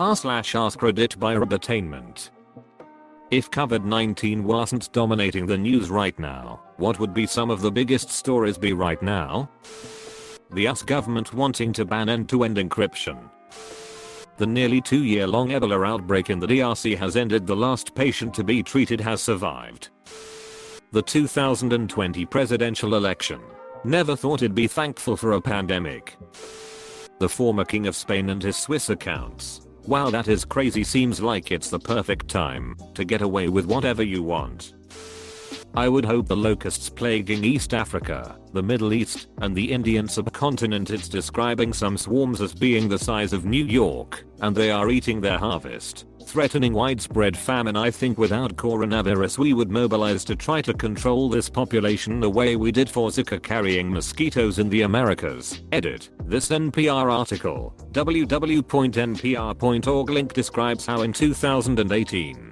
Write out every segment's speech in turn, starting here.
r/Askreddit by Robotainment. If COVID-19 wasn't dominating the news right now, what would be some of the biggest stories be right now? The US government wanting to ban end-to-end encryption. The nearly 2-year-long Ebola outbreak in the DRC has ended. The last patient to be treated has survived. The 2020 presidential election. Never thought it'd be thankful for a pandemic. The former king of Spain and his Swiss accounts. Wow, that is crazy. Seems like it's the perfect time to get away with whatever you want. I would hope the locusts plaguing East Africa, the Middle East, and the Indian subcontinent. It's describing some swarms as being the size of New York, and they are eating their harvest, threatening widespread famine. I think without coronavirus we would mobilize to try to control this population the way we did for Zika carrying mosquitoes in the Americas. Edit. This NPR article, www.npr.org link, describes how in 2018,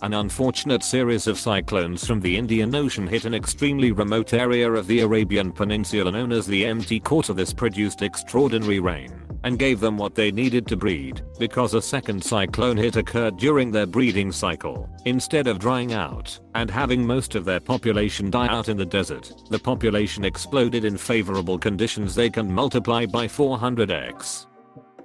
an unfortunate series of cyclones from the Indian Ocean hit an extremely remote area of the Arabian Peninsula known as the Empty Quarter. This produced extraordinary rain and gave them what they needed to breed, because a second cyclone hit occurred during their breeding cycle. Instead of drying out and having most of their population die out in the desert, the population exploded. In favorable conditions they can multiply by 400x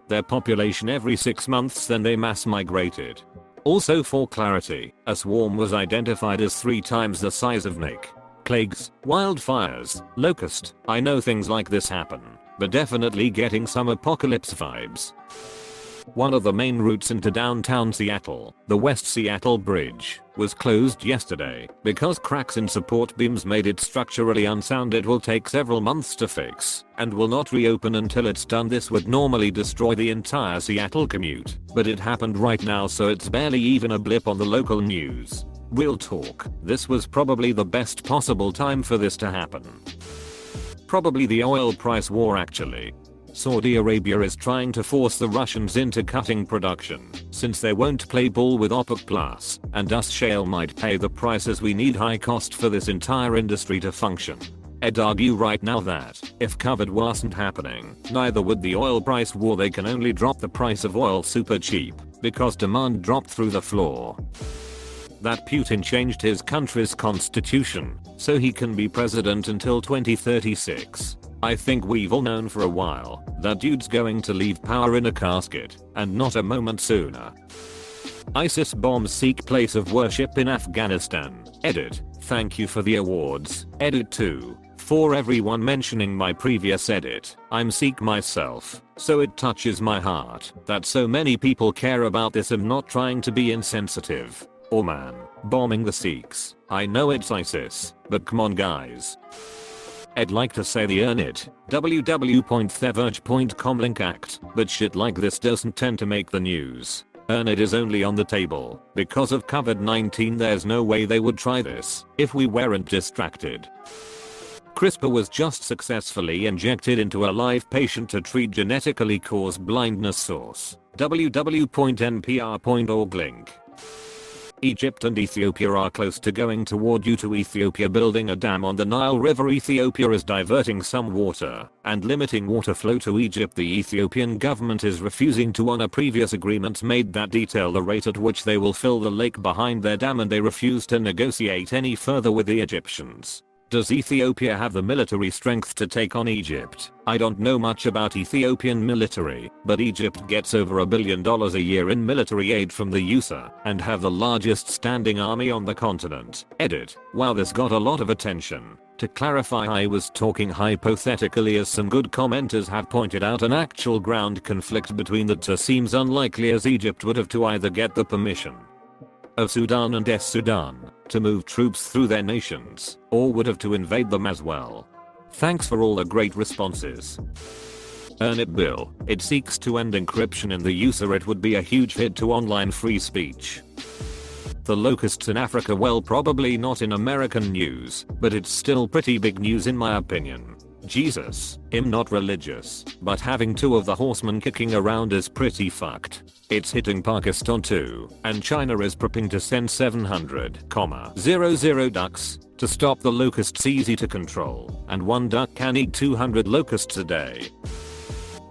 their population every 6 months, then they mass migrated. Also, for clarity, a swarm was identified as 3 times the size of Nick. Plagues, wildfires, locust. I know things like this happen, but definitely getting some apocalypse vibes. One of the main routes into downtown Seattle, the West Seattle Bridge, was closed yesterday because cracks in support beams made it structurally unsound. It will take several months to fix and will not reopen until it's done. This would normally destroy the entire Seattle commute, but it happened right now, so it's barely even a blip on the local news. Real talk, this was probably the best possible time for this to happen. Probably the oil price war actually. Saudi Arabia is trying to force the Russians into cutting production, since they won't play ball with OPEC+, and us shale might pay the prices we need. High cost for this entire industry to function. I'd argue right now that, if COVID wasn't happening, neither would the oil price war. They can only drop the price of oil super cheap, because demand dropped through the floor. That Putin changed his country's constitution, so he can be president until 2036. I think we've all known for a while that dude's going to leave power in a casket, and not a moment sooner. ISIS bombs Sikh place of worship in Afghanistan. Edit. Thank you for the awards. Edit 2. For everyone mentioning my previous edit, I'm Sikh myself, so it touches my heart that so many people care about this. I'm not trying to be insensitive. Oh man, bombing the Sikhs. I know it's ISIS, but come on guys. I'd like to say the earn it, www.theverge.com link act, but shit like this doesn't tend to make the news. Earn it is only on the table because of COVID-19. There's no way they would try this if we weren't distracted. CRISPR was just successfully injected into a live patient to treat genetically caused blindness. Source, www.npr.org link. Egypt and Ethiopia are close to going to war due to Ethiopia building a dam on the Nile River. Ethiopia is diverting some water and limiting water flow to Egypt. The Ethiopian government is refusing to honor previous agreements made that detail the rate at which they will fill the lake behind their dam, and they refuse to negotiate any further with the Egyptians. Does Ethiopia have the military strength to take on Egypt? I don't know much about Ethiopian military, but Egypt gets over $1 billion a year in military aid from the USA and have the largest standing army on the continent. Edit. Wow, this got a lot of attention. To clarify, I was talking hypothetically, as some good commenters have pointed out. An actual ground conflict between the two seems unlikely, as Egypt would have to either get the permission of Sudan and Sudan to move troops through their nations, or would have to invade them as well. Thanks for all the great responses. Earn it bill. It seeks to end encryption in the USA. It would be a huge hit to online free speech. The locusts in Africa, well, probably not in American news, but it's still pretty big news in my opinion. Jesus, I'm not religious, but having 2 of the horsemen kicking around is pretty fucked. It's hitting Pakistan too, and China is prepping to send 700,000 ducks to stop the locusts. Easy to control, and 1 duck can eat 200 locusts a day.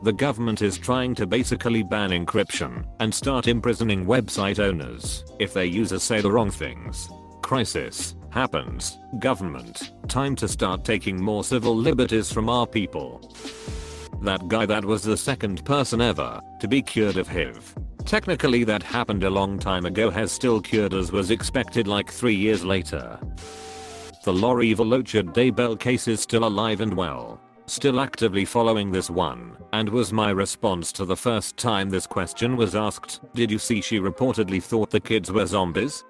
The government is trying to basically ban encryption and start imprisoning website owners if their users say the wrong things. Crisis happens. Government, time to start taking more civil liberties from our people. That guy that was the second person ever to be cured of HIV. Technically that happened a long time ago, has still cured as was expected like 3 years later. The Lori Velocha Daybell case is still alive and well. Still actively following this one, and was my response to the first time this question was asked. Did you see she reportedly thought the kids were zombies?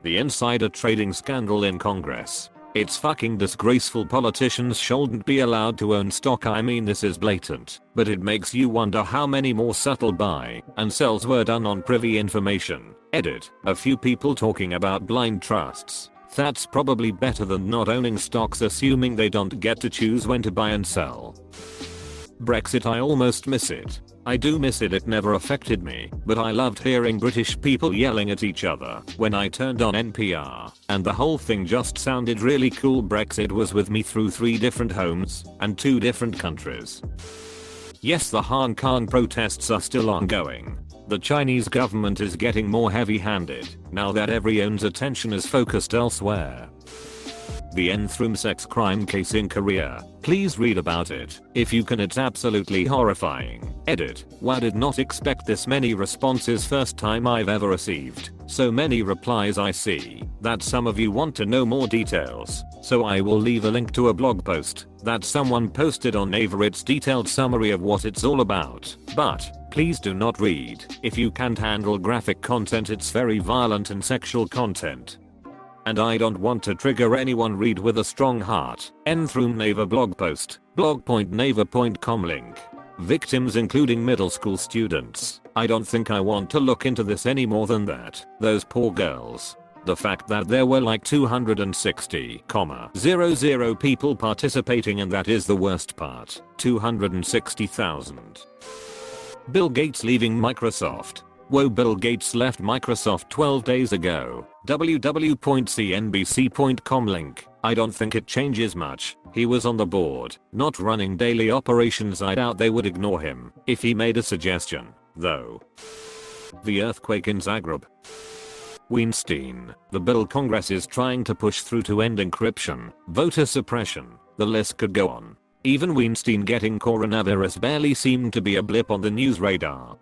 The insider trading scandal in Congress. It's fucking disgraceful. Politicians shouldn't be allowed to own stock. I mean, this is blatant, but it makes you wonder how many more subtle buy and sells were done on privy information. Edit. A few people talking about blind trusts. That's probably better than not owning stocks, assuming they don't get to choose when to buy and sell. Brexit, I almost miss it. I do miss it. It never affected me, but I loved hearing British people yelling at each other when I turned on NPR, and the whole thing just sounded really cool. Brexit was with me through 3 different homes and 2 different countries. Yes, the Hong Kong protests are still ongoing. The Chinese government is getting more heavy-handed now that everyone's attention is focused elsewhere. The Enthrum sex crime case in Korea. Please read about it if you can. It's absolutely horrifying. Edit. Wow, did not expect this many responses. First time I've ever received so many replies. I see that some of you want to know more details, so I will leave a link to a blog post that someone posted on Naver. It's detailed summary of what it's all about, but please do not read if you can't handle graphic content. It's very violent and sexual content, and I don't want to trigger anyone. Read with a strong heart. Enthrum Naver blog post. blog.naver.com link. Victims including middle school students. I don't think I want to look into this any more than that. Those poor girls. The fact that there were like 260,000 people participating, and that is the worst part. 260,000. Bill Gates leaving Microsoft. Whoa, Bill Gates left Microsoft 12 days ago. www.cnbc.com link. I don't think it changes much. He was on the board, not running daily operations. I doubt they would ignore him if he made a suggestion, though. The earthquake in Zagreb. Weinstein. The bill Congress is trying to push through to end encryption, voter suppression. The list could go on. Even Weinstein getting coronavirus barely seemed to be a blip on the news radar.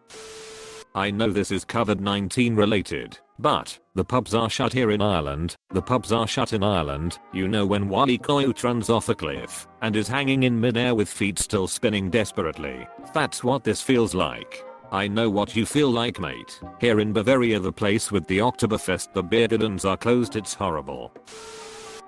I know this is COVID-19 related, but the pubs are shut here in Ireland. The pubs are shut in Ireland. You know, when Wally Coyote runs off a cliff and is hanging in midair with feet still spinning desperately. That's what this feels like. I know what you feel like, mate. Here in Bavaria, the place with the Oktoberfest, the beer gardens are closed. It's horrible.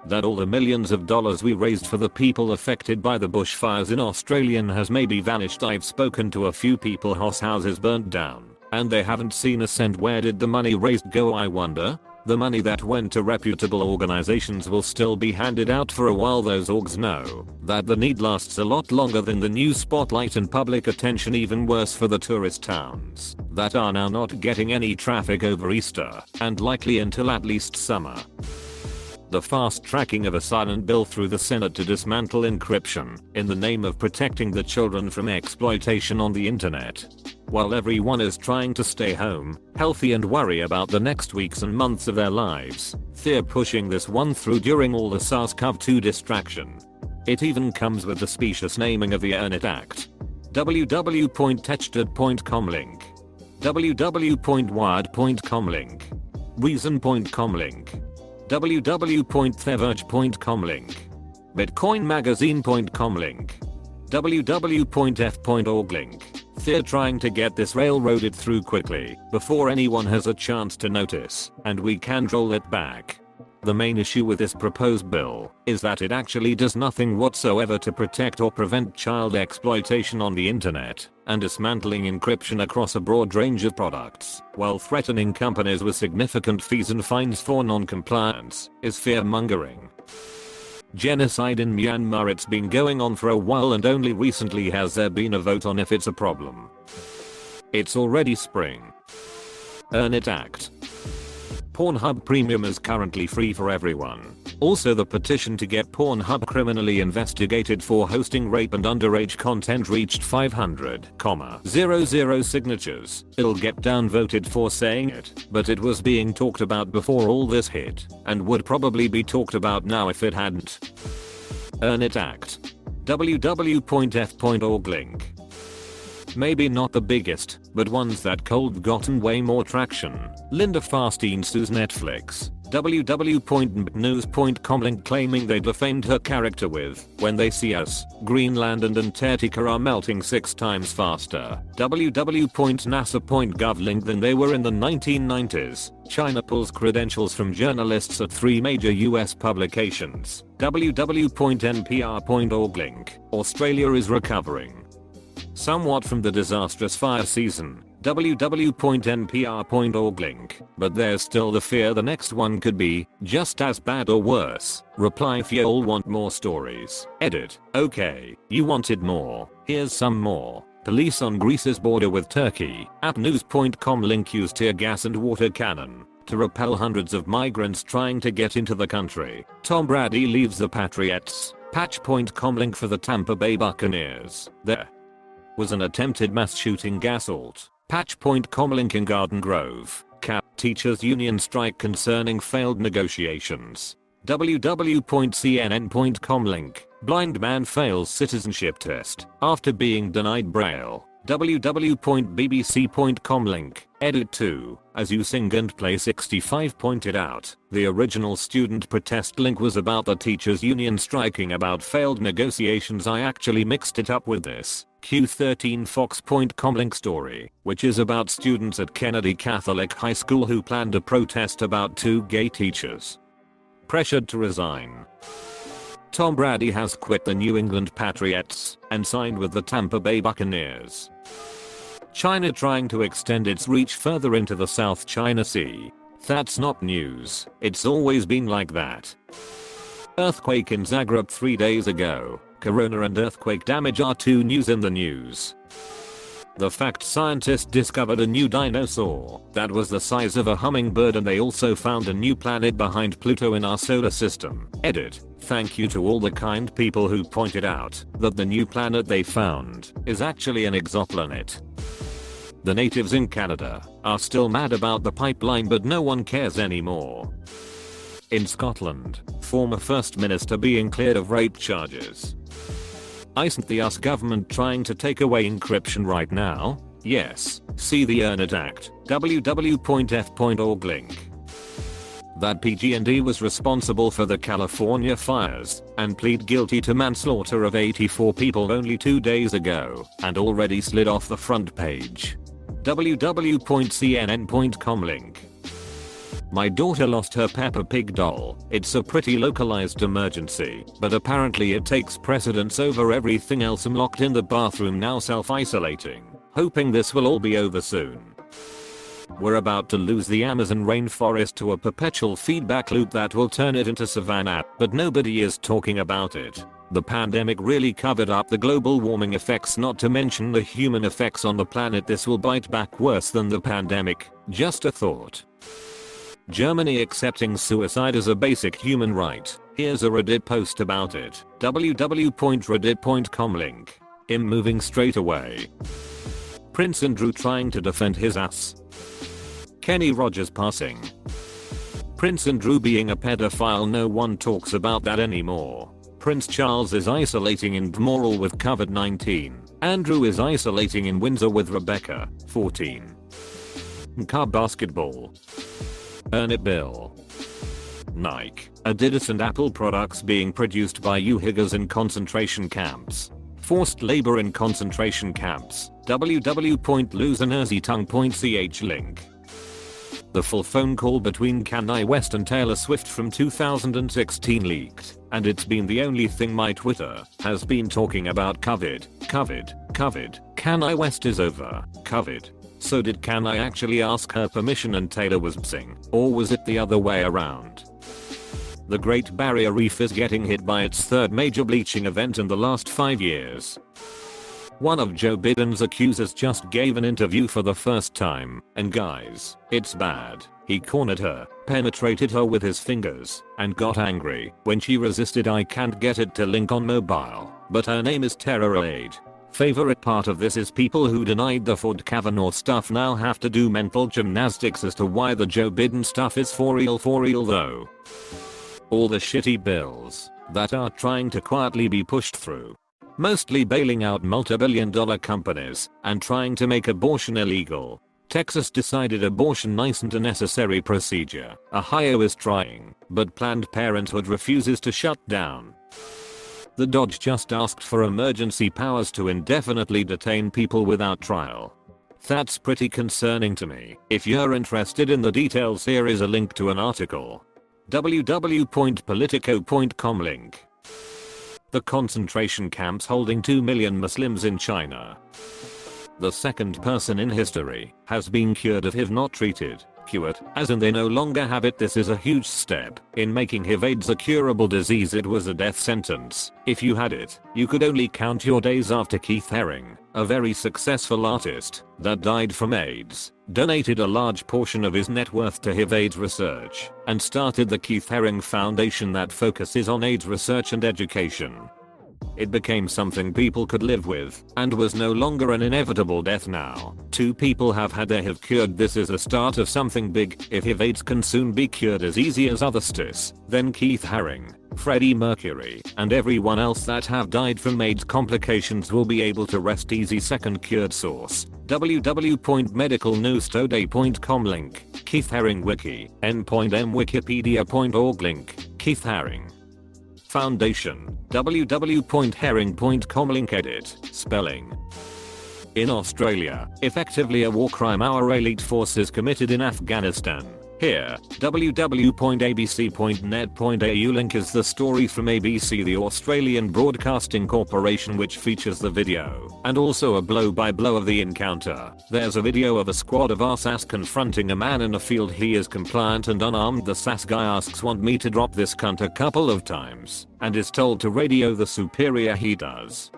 That all the millions of dollars we raised for the people affected by the bushfires in Australia has maybe vanished. I've spoken to a few people whose houses burned down, and they haven't seen a cent. Where did the money raised go, I wonder? The money that went to reputable organizations will still be handed out for a while. Those orgs know that the need lasts a lot longer than the news spotlight and public attention. Even worse for the tourist towns that are now not getting any traffic over Easter, and likely until at least summer. The fast tracking of a silent bill through the Senate to dismantle encryption in the name of protecting the children from exploitation on the internet. While everyone is trying to stay home, healthy, and worry about the next weeks and months of their lives, they're pushing this one through during all the SARS-CoV-2 distraction. It even comes with the specious naming of the Earn It Act. www.techstad.com link. www.wired.com link. Reason.com link. www.theverge.com link. bitcoinmagazine.com link. www.f.org link. They're trying to get this railroaded through quickly before anyone has a chance to notice, and we can roll it back. The main issue with this proposed bill is that it actually does nothing whatsoever to protect or prevent child exploitation on the internet, and dismantling encryption across a broad range of products, while threatening companies with significant fees and fines for non-compliance, is fear-mongering. Genocide in Myanmar. It's been going on for a while, and only recently has there been a vote on if it's a problem. It's already spring. Earn It Act. Pornhub Premium is currently free for everyone. Also, the petition to get Pornhub criminally investigated for hosting rape and underage content reached 500,000 signatures. It'll get downvoted for saying it, but it was being talked about before all this hit, and would probably be talked about now if it hadn't. Earn It Act. www.f.org link. Maybe not the biggest, but ones that cold gotten way more traction. Linda Farstein sues Netflix. www.news.com link claiming they defamed her character with When They See Us, Greenland and Antarctica are melting 6 times faster. www.nasa.gov link than they were in the 1990s. China pulls credentials from journalists at 3 major US publications. www.npr.org link. Australia is recovering somewhat from the disastrous fire season. www.npr.org link. But there's still the fear the next one could be just as bad or worse. Reply if you all want more stories. Edit. Okay, you wanted more. Here's some more. Police on Greece's border with Turkey. Appnews.com link used tear gas and water cannon to repel hundreds of migrants trying to get into the country. Tom Brady leaves the Patriots. Patch.com link for the Tampa Bay Buccaneers. There was an attempted mass shooting assault. Patch.com link in Garden Grove. CAP teachers union strike concerning failed negotiations. www.cnn.com link. Blind man fails citizenship test after being denied braille. www.bbc.com link. Edit 2. As You Sing and Play 65 pointed out, the original student protest link was about the teachers union striking about failed negotiations. I actually mixed it up with this Q13 Fox.com link story, which is about students at Kennedy Catholic High School who planned to protest about 2 gay teachers pressured to resign. Tom Brady has quit the New England Patriots and signed with the Tampa Bay Buccaneers. China trying to extend its reach further into the South China Sea. That's not news. It's always been like that. Earthquake in Zagreb 3 days ago. Corona and earthquake damage are 2 news in the news. The fact scientists discovered a new dinosaur that was the size of a hummingbird, and they also found a new planet behind Pluto in our solar system. Edit. Thank you to all the kind people who pointed out that the new planet they found is actually an exoplanet. The natives in Canada are still mad about the pipeline, but no one cares anymore. In Scotland, former First Minister being cleared of rape charges. Isn't the US government trying to take away encryption right now? Yes. See the Earn It Act. www.f.org link. That PG&E was responsible for the California fires and plead guilty to manslaughter of 84 people only 2 days ago and already slid off the front page. www.cnn.com link. My daughter lost her Peppa Pig doll. It's a pretty localized emergency, but apparently it takes precedence over everything else. I'm locked in the bathroom now, self-isolating, hoping this will all be over soon. We're about to lose the Amazon rainforest to a perpetual feedback loop that will turn it into savanna, but nobody is talking about it. The pandemic really covered up the global warming effects, not to mention the human effects on the planet. This will bite back worse than the pandemic. Just a thought. Germany accepting suicide as a basic human right. Here's a Reddit post about it. www.reddit.com link. Him moving straight away. Prince Andrew trying to defend his ass. Kenny Rogers passing. Prince Andrew being a pedophile, no one talks about that anymore. Prince Charles is isolating in Balmoral with COVID-19. Andrew is isolating in Windsor with Rebecca, 14. Car basketball. Earn It Bill. Nike, Adidas and Apple products being produced by Uyghurs in concentration camps. Forced labor in concentration camps. www.losernerzytongue.ch link. The full phone call between Kanye West and Taylor Swift from 2016 leaked, and it's been the only thing my Twitter has been talking about. COVID. Kanye West is over COVID. So did Kanye actually ask her permission and Taylor was psing, or was it the other way around? The Great Barrier Reef is getting hit by its 3rd major bleaching event in the last 5 years. One of Joe Biden's accusers just gave an interview for the first time, and guys, it's bad. He cornered her, penetrated her with his fingers, and got angry when she resisted. I can't get it to link on mobile, but her name is Terror Aid. Favorite part of this is people who denied the Ford Kavanaugh stuff now have to do mental gymnastics as to why the Joe Biden stuff is for real though. All the shitty bills that are trying to quietly be pushed through. Mostly bailing out multi-billion-dollar companies and trying to make abortion illegal. Texas decided abortion isn't a necessary procedure. Ohio is trying, but Planned Parenthood refuses to shut down. The Dodge just asked for emergency powers to indefinitely detain people without trial. That's pretty concerning to me. If you're interested in the details, here is a link to an article. www.politico.com link. The concentration camps holding 2 million Muslims in China. The second person in history has been cured of HIV, not treated. Cured, as in they no longer have it. This is a huge step in making HIV/AIDS a curable disease. It was a death sentence. If you had it, you could only count your days after Keith Haring, a very successful artist that died from AIDS, donated a large portion of his net worth to HIV/AIDS research and started the Keith Haring Foundation that focuses on AIDS research and education. It became something people could live with and was no longer an inevitable death now. 2 people have had their HIV cured. This is the start of something big. If HIV/AIDS can soon be cured as easy as other stis, then Keith Haring, Freddie Mercury, and everyone else that have died from AIDS complications will be able to rest easy. Second cured source. www.medicalnewstoday.com link. Keith Haring wiki. n.m wikipedia.org link. Keith Haring Foundation. www.herring.com link. Edit. Spelling. In Australia, effectively a war crime our elite forces committed in Afghanistan. Here, www.abc.net.au link is the story from ABC, the Australian Broadcasting Corporation, which features the video and also a blow-by-blow of the encounter. There's a video of a squad of RSAS confronting a man in a field. He is compliant and unarmed. The SAS guy asks, "Want me to drop this cunt?" a couple of times and is told to radio the superior. He does.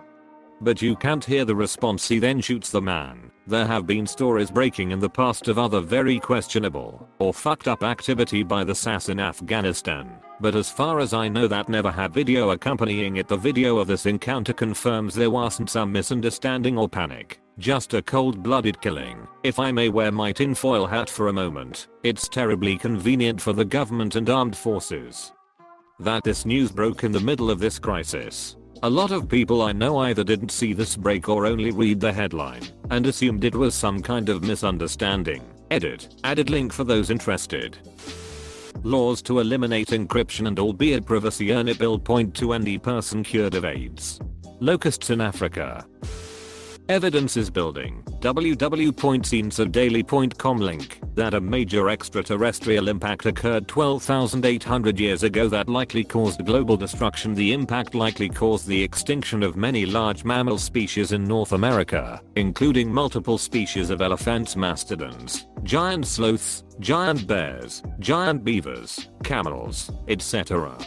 But you can't hear the response. He then shoots the man. There have been stories breaking in the past of other very questionable or fucked up activity by the SAS in Afghanistan, but as far as I know that never had video accompanying it. The video of this encounter confirms there wasn't some misunderstanding or panic, just a cold-blooded killing. If I may wear my tinfoil hat for a moment, it's terribly convenient for the government and armed forces that this news broke in the middle of this crisis. A lot of people I know either didn't see this break or only read the headline and assumed it was some kind of misunderstanding. Edit. Added link for those interested. Laws to eliminate encryption and albeit privacy earn it bill point to any person cured of AIDS. Locusts in Africa. Evidence is building. www.scienceofdaily.com link. That a major extraterrestrial impact occurred 12,800 years ago that likely caused global destruction. The impact likely caused the extinction of many large mammal species in North America, including multiple species of elephants, mastodons, giant sloths, giant bears, giant beavers, camels, etc.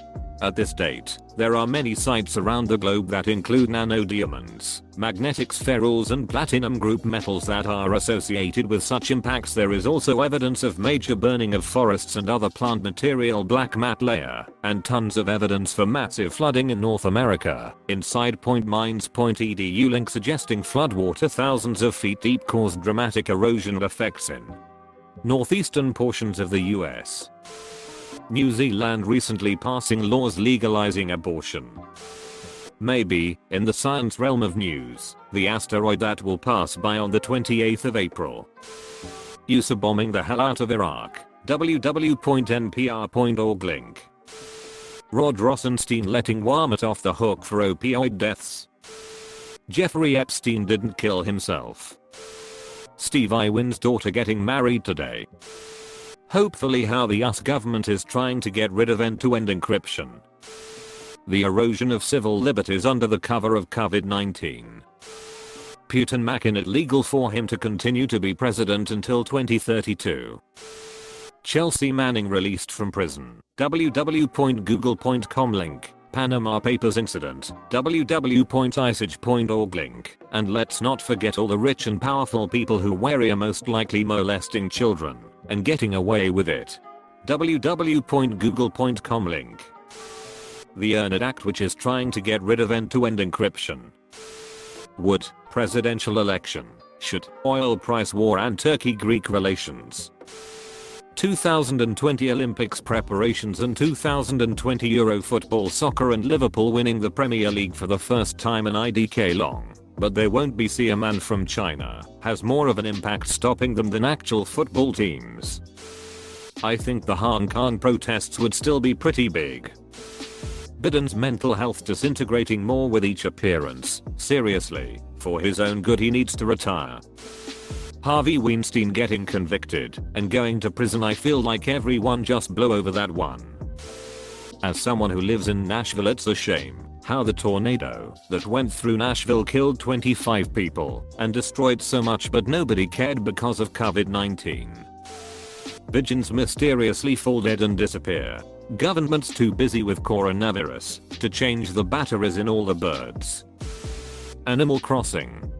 At this date, there are many sites around the globe that include nanodiamonds, magnetic spherules and platinum group metals that are associated with such impacts. There is also evidence of major burning of forests and other plant material, black mat layer, and tons of evidence for massive flooding in North America. Inside pointmines.edu link suggesting floodwater thousands of feet deep caused dramatic erosion effects in northeastern portions of the US. New Zealand recently passing laws legalizing abortion. Maybe, in the science realm of news, the asteroid that will pass by on the 28th of April. USA bombing the hell out of Iraq. www.npr.org link. Rod Rosenstein letting Walmart off the hook for opioid deaths. Jeffrey Epstein didn't kill himself. Steve Irwin's daughter getting married today. Hopefully how the US government is trying to get rid of end-to-end encryption. The erosion of civil liberties under the cover of COVID-19. Putin making it legal for him to continue to be president until 2032. Chelsea Manning released from prison. www.google.com link. Panama Papers incident, www.isage.org link, and let's not forget all the rich and powerful people who were most likely molesting children and getting away with it. www.google.com link. The Earned Act, which is trying to get rid of end-to-end encryption. Would presidential election, should oil price war and Turkey-Greek relations. 2020 Olympics preparations and 2020 Euro football soccer and Liverpool winning the Premier League for the first time in IDK long. But they won't be see a man from China has more of an impact stopping them than actual football teams. I think the Hong Kong protests would still be pretty big. Biden's mental health disintegrating more with each appearance. Seriously, for his own good he needs to retire. Harvey Weinstein getting convicted and going to prison. I feel like everyone just blew over that one. As someone who lives in Nashville, it's a shame how the tornado that went through Nashville killed 25 people and destroyed so much, but nobody cared because of COVID-19. Pigeons mysteriously fall dead and disappear. Government's too busy with coronavirus to change the batteries in all the birds. Animal Crossing.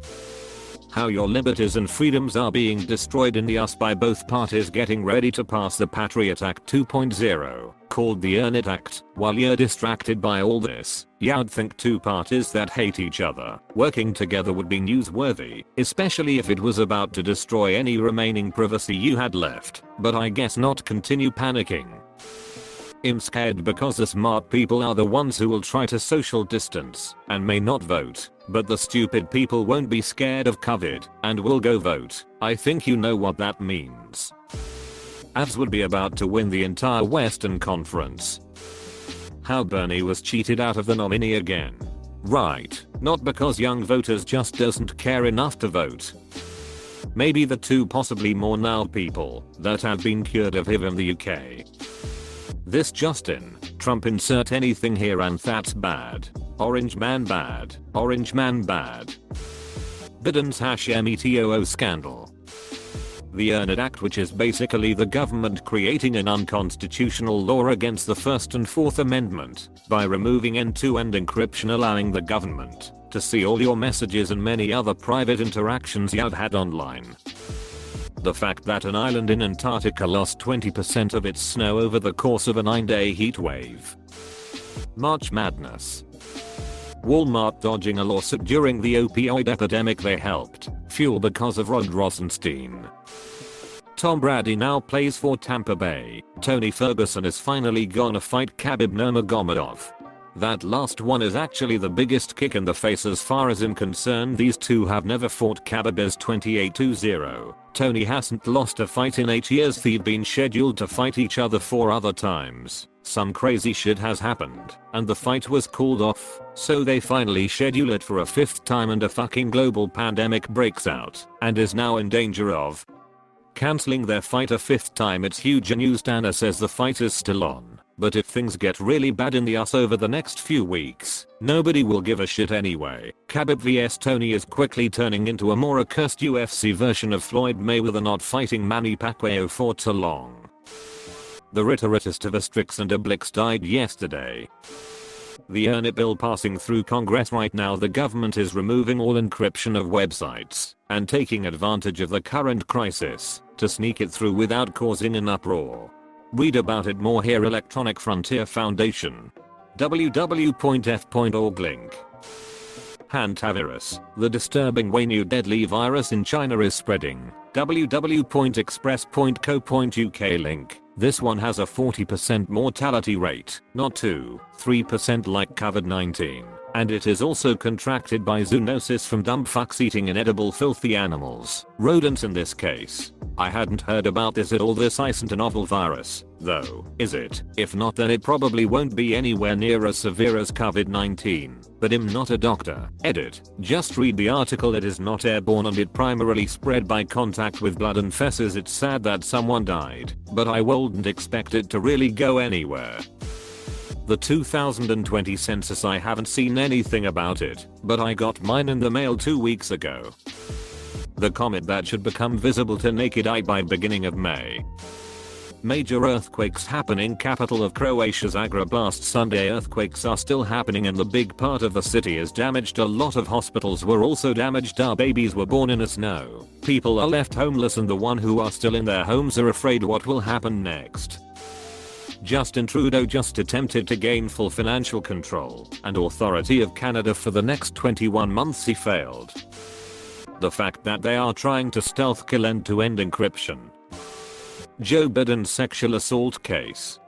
How your liberties and freedoms are being destroyed in the US by both parties getting ready to pass the Patriot Act 2.0, called the Earn It Act. While you're distracted by all this, you'd think two parties that hate each other working together would be newsworthy, especially if it was about to destroy any remaining privacy you had left, but I guess not. Continue panicking. I'm scared because the smart people are the ones who will try to social distance and may not vote, but the stupid people won't be scared of COVID and will go vote. I think you know what that means. Avs would be about to win the entire Western Conference. How Bernie was cheated out of the nominee again. Right, not because young voters just doesn't care enough to vote. Maybe the two possibly more now people that have been cured of HIV in the UK. This Justin, Trump insert anything here and that's bad. Orange man bad. Orange man bad. Biden's #METOO scandal. The Earn It Act, which is basically the government creating an unconstitutional law against the First and Fourth Amendment by removing end-to-end encryption, allowing the government to see all your messages and many other private interactions you've had online. The fact that an island in Antarctica lost 20% of its snow over the course of a 9-day heat wave. March Madness. Walmart dodging a lawsuit during the opioid epidemic they helped fuel because of Rod Rosenstein. Tom Brady now plays for Tampa Bay. Tony Ferguson is finally gonna fight Khabib Nurmagomedov. That last one is actually the biggest kick in the face as far as I'm concerned. These two have never fought. Khabib is 28-0. Tony hasn't lost a fight in 8 years. They've been scheduled to fight each other 4 other times. Some crazy shit has happened, and the fight was called off, so they finally schedule it for a 5th time, and a fucking global pandemic breaks out, and is now in danger of cancelling their fight a 5th time. It's huge news. Dana says the fight is still on, but if things get really bad in the US over the next few weeks, nobody will give a shit anyway. Khabib vs Tony is quickly turning into a more accursed UFC version of Floyd Mayweather not fighting Manny Pacquiao for too long. The rhetoricist of Asterix and Obelix died yesterday. The Earn It bill passing through Congress right now. The government is removing all encryption of websites and taking advantage of the current crisis to sneak it through without causing an uproar. Read about it more here. Electronic Frontier Foundation. www.f.org link. Hantavirus, the disturbing way new deadly virus in China is spreading. www.express.co.uk link. This one has a 40% mortality rate, not 2-3% like COVID-19, and it is also contracted by zoonosis from dumb fucks eating inedible filthy animals, rodents in this case. I hadn't heard about this at all. This isn't a novel virus, though, is it? If not, then it probably won't be anywhere near as severe as COVID-19. But I'm not a doctor. Edit. Just read the article. It is not airborne and it primarily spread by contact with blood and feces. It's sad that someone died, but I wouldn't expect it to really go anywhere. The 2020 census, I haven't seen anything about it, but I got mine in the mail 2 weeks ago. The comet that should become visible to naked eye by beginning of May. Major earthquakes happening. Capital of Croatia's Zagreb last Sunday. Earthquakes are still happening and the big part of the city is damaged. A lot of hospitals were also damaged. Our babies were born in a snow. People are left homeless and the one who are still in their homes are afraid what will happen next. Justin Trudeau just attempted to gain full financial control and authority of Canada for the next 21 months. He failed. The fact that they are trying to stealth kill and to end encryption. Joe Biden's sexual assault case.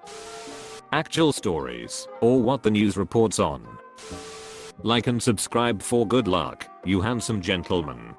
Actual stories, or what the news reports on. Like and subscribe for good luck, you handsome gentlemen.